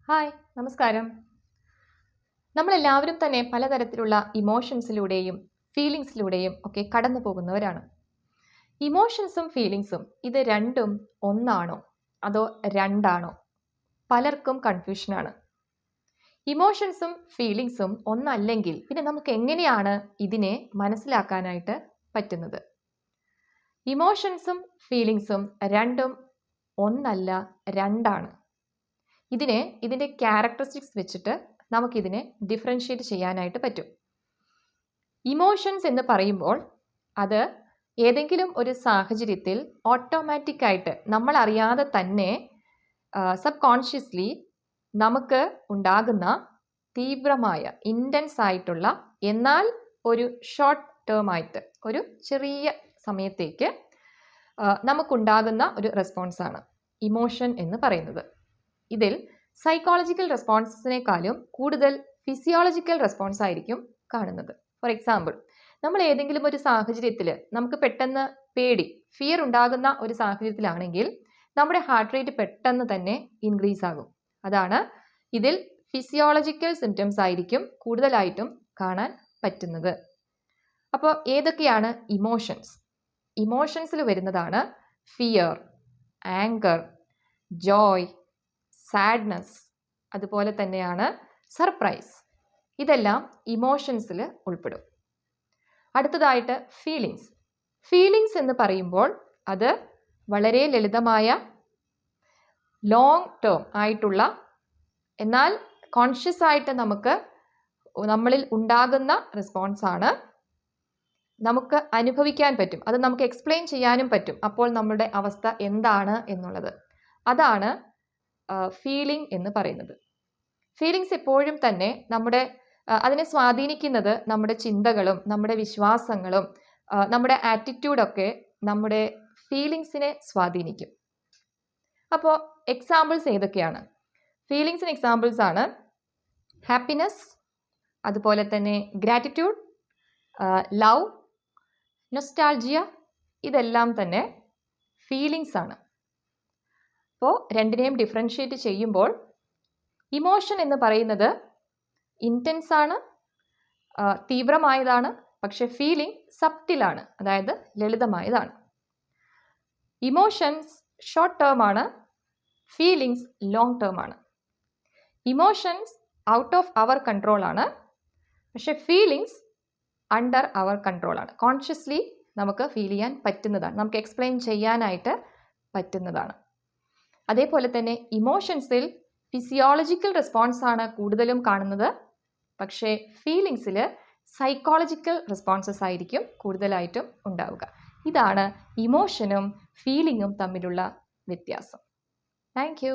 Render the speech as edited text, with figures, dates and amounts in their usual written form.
Hi, നമസ്കാരം. നമ്മളെല്ലാവരും തന്നെ പലതരത്തിലുള്ള ഇമോഷൻസിലൂടെയും ഫീലിങ്സിലൂടെയും ഒക്കെ കടന്നു പോകുന്നവരാണ്. ഇമോഷൻസും ഫീലിങ്സും ഇത് രണ്ടും ഒന്നാണോ അതോ രണ്ടാണോ? പലർക്കും കൺഫ്യൂഷനാണ്. ഇമോഷൻസും ഫീലിങ്സും ഒന്നല്ലെങ്കിൽ പിന്നെ നമുക്ക് എങ്ങനെയാണ് ഇതിനെ മനസ്സിലാക്കാനായിട്ട് പറ്റുന്നത്? ഇമോഷൻസും ഫീലിങ്സും രണ്ടും ഒന്നല്ല, രണ്ടാണ്. ഇതിൻ്റെ ക്യാരക്ടറിസ്റ്റിക്സ് വെച്ചിട്ട് നമുക്കിതിനെ ഡിഫറൻഷ്യേറ്റ് ചെയ്യാനായിട്ട് പറ്റും. ഇമോഷൻസ് എന്ന് പറയുമ്പോൾ അത് ഏതെങ്കിലും ഒരു സാഹചര്യത്തിൽ ഓട്ടോമാറ്റിക്കായിട്ട് നമ്മൾ അറിയാതെ തന്നെ സബ് കോൺഷ്യസ്ലി നമുക്ക് ഉണ്ടാകുന്ന തീവ്രമായ ഇൻറ്റൻസ് ആയിട്ടുള്ള എന്നാൽ ഒരു ഷോർട്ട് ടേം ആയിട്ട് ഒരു ചെറിയ സമയത്തേക്ക് നമുക്കുണ്ടാകുന്ന ഒരു റെസ്പോൺസാണ് ഇമോഷൻ എന്ന് പറയുന്നത്. ഇതിൽ സൈക്കോളജിക്കൽ റെസ്പോൺസിനേക്കാളും കൂടുതൽ ഫിസിയോളജിക്കൽ റെസ്പോൺസ് ആയിരിക്കും കാണുന്നത്. ഫോർ എക്സാമ്പിൾ, നമ്മൾ ഏതെങ്കിലും ഒരു സാഹചര്യത്തിൽ നമുക്ക് പെട്ടെന്ന് ഫിയർ ഉണ്ടാകുന്ന ഒരു സാഹചര്യത്തിലാണെങ്കിൽ നമ്മുടെ ഹാർട്ട് റേറ്റ് പെട്ടെന്ന് തന്നെ ഇൻക്രീസ് ആകും. അതാണ് ഇതിൽ ഫിസിയോളജിക്കൽ സിംറ്റംസ് ആയിരിക്കും കൂടുതലായിട്ടും കാണാൻ പറ്റുന്നത്. അപ്പോൾ ഏതൊക്കെയാണ് ഇമോഷൻസ്? ഇമോഷൻസിൽ വരുന്നതാണ് ഫിയർ, ആങ്കർ, ജോയ്, സാഡ്നെസ്, അതുപോലെ തന്നെയാണ് സർപ്രൈസ്. ഇതെല്ലാം ഇമോഷൻസിൽ ഉൾപ്പെടും. അടുത്തതായിട്ട് ഫീലിങ്സ് എന്ന് പറയുമ്പോൾ അത് വളരെ ലളിതമായ ലോങ് ടേം ആയിട്ടുള്ള എന്നാൽ കോൺഷ്യസ് ആയിട്ട് നമ്മളിൽ ഉണ്ടാകുന്ന റെസ്പോൺസാണ്. നമുക്ക് അനുഭവിക്കാൻ പറ്റും, അത് നമുക്ക് എക്സ്പ്ലെയിൻ ചെയ്യാനും പറ്റും അപ്പോൾ നമ്മുടെ അവസ്ഥ എന്താണ് എന്നുള്ളത്. അതാണ് ഫീലിംഗ് എന്ന് പറയുന്നത്. ഫീലിങ്സ് എപ്പോഴും തന്നെ അതിനെ സ്വാധീനിക്കുന്നത് നമ്മുടെ ചിന്തകളും നമ്മുടെ വിശ്വാസങ്ങളും നമ്മുടെ ആറ്റിറ്റ്യൂഡൊക്കെ നമ്മുടെ ഫീലിങ്സിനെ സ്വാധീനിക്കും. അപ്പോൾ എക്സാമ്പിൾസ് ഏതൊക്കെയാണ്? ഫീലിങ്സിന് എക്സാമ്പിൾസ് ആണ് ഹാപ്പിനെസ്, അതുപോലെ തന്നെ ഗ്രാറ്റിറ്റ്യൂഡ്, ലവ്, നൊസ്റ്റാൾജിയ. ഇതെല്ലാം തന്നെ ഫീലിങ്സ് ആണ്. അപ്പോൾ രണ്ടിനെയും ഡിഫറൻഷ്യേറ്റ് ചെയ്യുമ്പോൾ ഇമോഷൻ എന്ന് പറയുന്നത് ഇൻറ്റൻസ് ആണ്, തീവ്രമായതാണ്. പക്ഷെ ഫീലിംഗ് സബ്റ്റിലാണ്, അതായത് ലളിതമായതാണ്. ഇമോഷൻസ് ഷോർട്ട് ടേം ആണ്, ഫീലിങ്സ് ലോങ് ടേം ആണ്. Emotions out of our control ആണ്, പക്ഷെ ഫീലിങ്സ് അണ്ടർ അവർ കൺട്രോൾ ആണ്. കോൺഷ്യസ്ലി നമുക്ക് ഫീൽ ചെയ്യാൻ പറ്റുന്നതാണ്, നമുക്ക് എക്സ്പ്ലെയിൻ ചെയ്യാനായിട്ട് പറ്റുന്നതാണ്. അതേപോലെ തന്നെ ഇമോഷൻസിൽ ഫിസിയോളജിക്കൽ റെസ്പോൺസ് ആണ് കൂടുതലും കാണുന്നത്, പക്ഷേ ഫീലിങ്സിൽ സൈക്കോളജിക്കൽ റെസ്പോൺസസ് ആയിരിക്കും കൂടുതലായിട്ടും ഉണ്ടാവുക. ഇതാണ് ഇമോഷനും ഫീലിങ്ങും തമ്മിലുള്ള വ്യത്യാസം. Thank you.